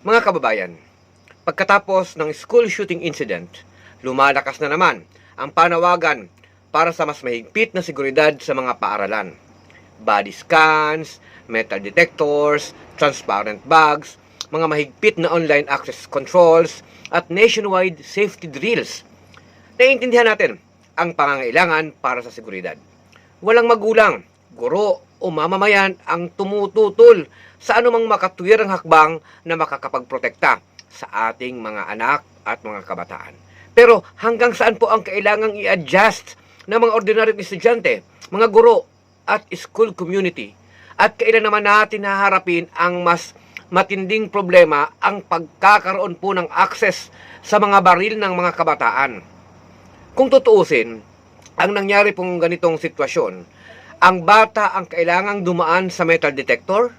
Mga kababayan, pagkatapos ng school shooting incident, lumalakas na naman ang panawagan para sa mas mahigpit na seguridad sa mga paaralan. Body scans, metal detectors, transparent bags, mga mahigpit na online access controls, at nationwide safety drills. Naiintindihan natin ang pangangailangan para sa seguridad. Walang magulang, guro o mamamayan ang tumututol sa anumang makatwirang hakbang na makakapagprotekta sa ating mga anak at mga kabataan. Pero hanggang saan po ang kailangang i-adjust ng mga ordinaryong estudyante, mga guro at school community? At kailan naman natin haharapin ang mas matinding problema, ang pagkakaroon po ng access sa mga baril ng mga kabataan? Kung tutuusin, ang nangyari pong ganitong sitwasyon, ang bata ang kailangang dumaan sa metal detector,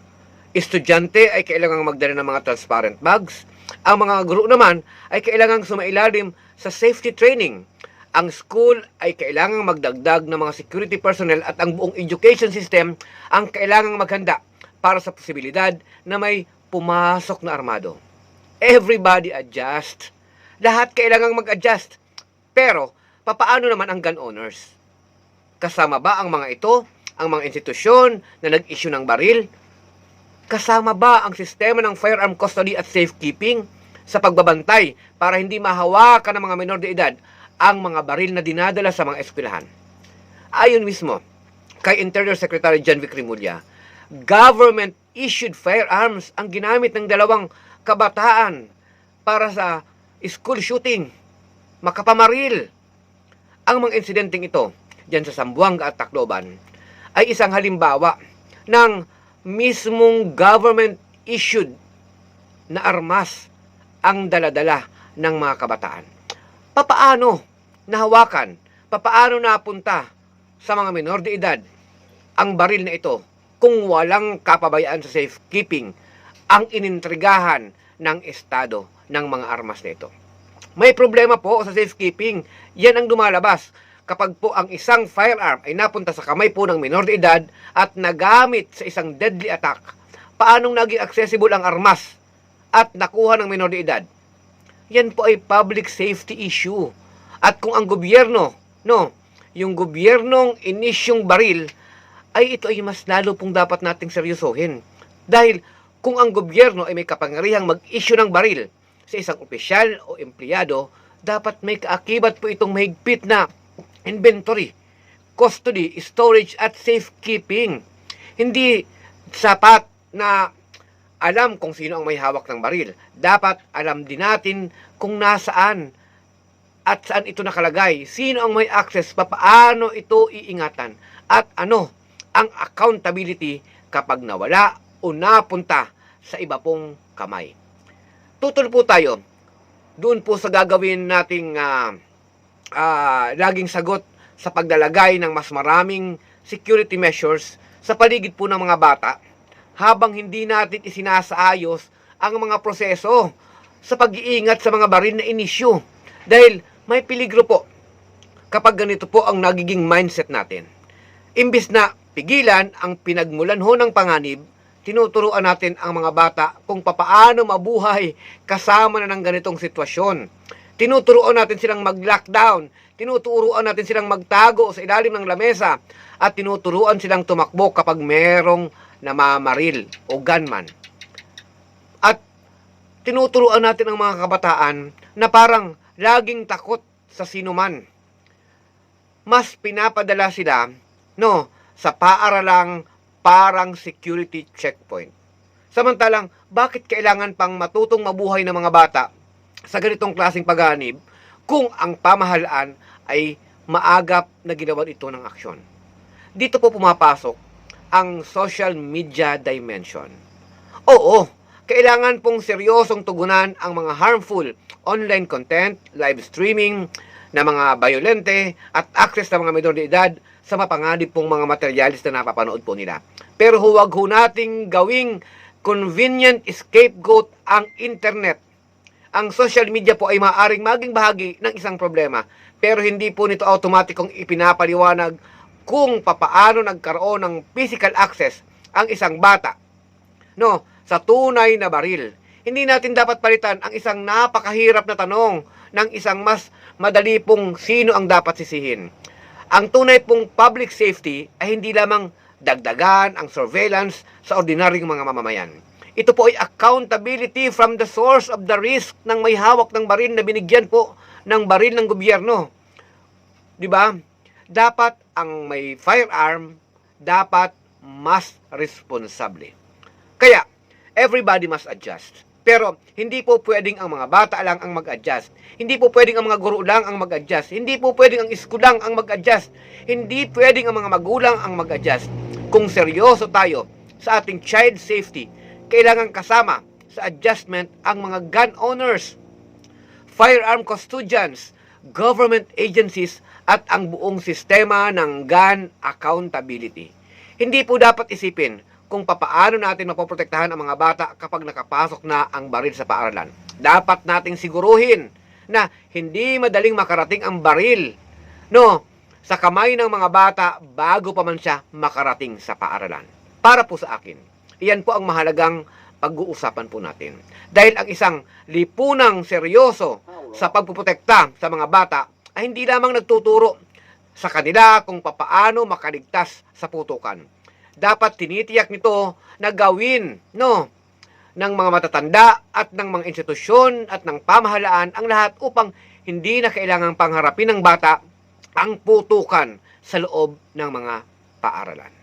estudyante ay kailangang magdala ng mga transparent bags, ang mga guro naman ay kailangang sumailalim sa safety training, ang school ay kailangang magdagdag ng mga security personnel at ang buong education system ang kailangang maghanda para sa posibilidad na may pumasok na armado. Everybody adjust. Lahat kailangang mag-adjust. Pero, papaano naman ang gun owners? Kasama ba ang mga ito, ang mga institusyon na nag-issue ng baril? Kasama ba ang sistema ng firearm custody at safekeeping sa pagbabantay para hindi mahawakan ng mga menor de edad ang mga baril na dinadala sa mga eskwelahan? Ayon mismo kay Interior Secretary John Vic Rimulya, government-issued firearms ang ginamit ng dalawang kabataan para sa school shooting, makapamaril. Ang mga insidenteng ito diyan sa Zamboanga at Tacloban ay isang halimbawa ng mismong government-issued na armas ang daladala ng mga kabataan. Papaano nahawakan, papaano napunta sa mga menor de edad ang baril na ito kung walang kapabayaan sa safekeeping ang inintrigahan ng Estado ng mga armas na ito? May problema po sa safekeeping. Yan ang dumalabas kapag po ang isang firearm ay napunta sa kamay po ng minor de edad at nagamit sa isang deadly attack. Paanong naging accessible ang armas at nakuha ng minor de edad? Yan po ay public safety issue. At kung ang gobyerno, yung gobyernong inisyong baril, ay ito ay mas lalo pong dapat nating seryosohin. Dahil kung ang gobyerno ay may kapangyarihang mag-issue ng baril sa isang opisyal o empleyado, dapat may kaakibat po itong mahigpit na inventory, custody, storage at safekeeping. Hindi sapat na alam kung sino ang may hawak ng baril. Dapat alam din natin kung nasaan at saan ito nakalagay, sino ang may access, papaano ito iingatan, at ano ang accountability kapag nawala o napunta sa iba pong kamay. Tutuloy po tayo doon po sa gagawin nating laging sagot sa paglalagay ng mas maraming security measures sa paligid po ng mga bata habang hindi natin isinasaayos ang mga proseso sa pag-iingat sa mga baril na inisyu. Dahil may peligro po kapag ganito po ang nagiging mindset natin. Imbis na pigilan ang pinagmulan ho ng panganib, tinuturuan natin ang mga bata kung papaano mabuhay kasama na ng ganitong sitwasyon. Tinuturuan natin silang mag-lockdown, tinuturuan natin silang magtago sa ilalim ng lamesa, at tinuturuan silang tumakbo kapag merong namamaril o gunman. At tinuturuan natin ang mga kabataan na parang laging takot sa sinuman. Mas pinapadala sila sa paaralang parang security checkpoint. Samantalang, bakit kailangan pang matutong mabuhay ng mga bata sa ganitong klaseng paghanib kung ang pamahalaan ay maagap na ginawan ito ng aksyon? Dito po pumapasok ang social media dimension. Oo, kailangan pong seryosong tugunan ang mga harmful online content, live streaming na mga violente at access ng mga menor de edad sa mapanganib pong mga materialis na napapanood po nila. Pero huwag ho nating gawing convenient scapegoat ang internet. Ang social media po ay maaaring maging bahagi ng isang problema, pero hindi po nito automatikong ipinapaliwanag kung papaano nagkaroon ng physical access ang isang bata sa tunay na baril. hindi natin dapat palitan ang isang napakahirap na tanong ng isang mas madali pong sino ang dapat sisihin. Ang tunay pong public safety ay hindi lamang dagdagan ang surveillance sa ordinaryong mga mamamayan. Ito po ay accountability from the source of the risk ng may hawak ng baril na binigyan po ng baril ng gobyerno. Di ba? Dapat ang may firearm, dapat mas responsable. Kaya, everybody must adjust. Pero, hindi po pwedeng ang mga bata lang ang mag-adjust. Hindi po pwedeng ang mga guro lang ang mag-adjust. Hindi po pwedeng ang isko lang ang mag-adjust. Hindi pwedeng ang mga magulang ang mag-adjust. Kung seryoso tayo sa ating child safety, kailangan kasama sa adjustment ang mga gun owners, firearm custodians, government agencies, at ang buong sistema ng gun accountability. Hindi po dapat isipin kung papaano natin mapoprotektahan ang mga bata kapag nakapasok na ang baril sa paaralan. Dapat nating siguruhin na hindi madaling makarating ang baril sa kamay ng mga bata bago pa man siya makarating sa paaralan. Para po sa akin, iyan po ang mahalagang pag-uusapan po natin. Dahil ang isang lipunang seryoso sa pagpuprotekta sa mga bata ay hindi lamang nagtuturo sa kanila kung papaano makaligtas sa putukan. Dapat tinitiyak nito na gawin ng mga matatanda at ng mga institusyon at ng pamahalaan ang lahat upang hindi na kailangang pangharapin ng bata ang putukan sa loob ng mga paaralan.